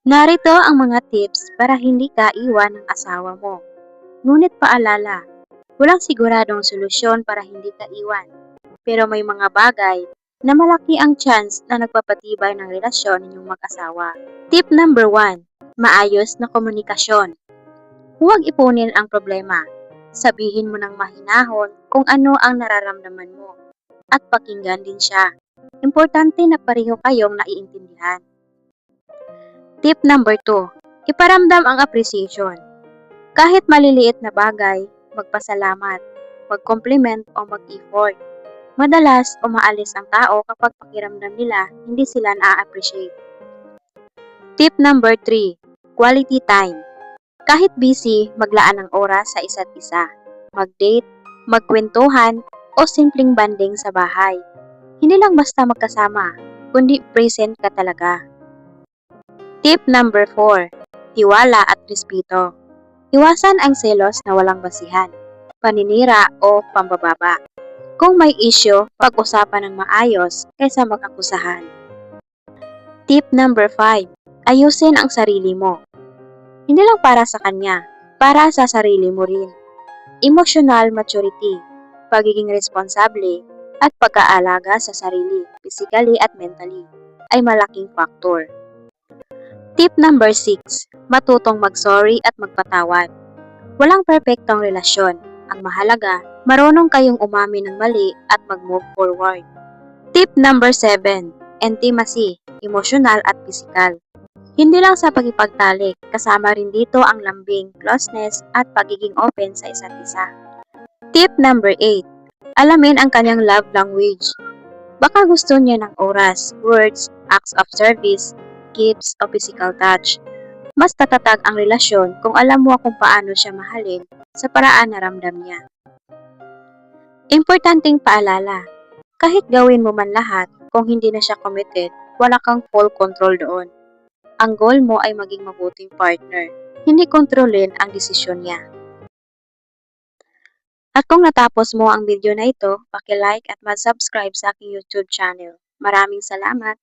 Narito ang mga tips para hindi ka iwan ng asawa mo. Ngunit paalala, walang siguradong solusyon para hindi ka iwan. Pero may mga bagay na malaki ang chance na nagpapatibay ng relasyon ninyong mag-asawa. Tip number 1, maayos na komunikasyon. Huwag ipunin ang problema. Sabihin mo ng mahinahon kung ano ang nararamdaman mo at pakinggan din siya. Importante na pareho kayong naiintindihan. Tip number 2, iparamdam ang appreciation. Kahit maliliit na bagay, magpasalamat, mag-compliment o mag-effort. Madalas umaalis ang tao kapag pakiramdam nila hindi sila na-appreciate. Tip number 3, quality time. Kahit busy, maglaan ng oras sa isa't isa. Mag-date, magkwentuhan, o simpleng banding sa bahay. Hindi lang basta magkasama, kundi present ka talaga. Tip number 4, tiwala at respeto. Iwasan ang selos na walang basihan, paninira o pambababa. Kung may issue, pag-usapan ng maayos kaysa mag-akusahan. Tip number 5, ayusin ang sarili mo. Hindi lang para sa kanya, para sa sarili mo rin. Emotional maturity, pagiging responsable, at pag-aalaga sa sarili, physically at mentally, ay malaking factor. Tip number 6, matutong mag-sorry at magpatawad. Walang perpektong relasyon. Ang mahalaga, marunong kayong umamin ng mali at mag-move forward. Tip number 7, intimacy, emotional at physical. Hindi lang sa pagipagtalik, kasama rin dito ang lambing, closeness at pagiging open sa isa't isa. Tip number 8, alamin ang kanyang love language. Baka gusto niya ng oras, words, acts of service, gifts o physical touch. Mas tatatag ang relasyon kung alam mo kung paano siya mahalin sa paraan na ramdam niya. Importanteng paalala, kahit gawin mo man lahat, kung hindi na siya committed, wala kang full control doon. Ang goal mo ay maging mabuting partner, hindi kontrolin ang desisyon niya. At kung natapos mo ang video na ito, paki-like at mag-subscribe sa aking YouTube channel. Maraming salamat!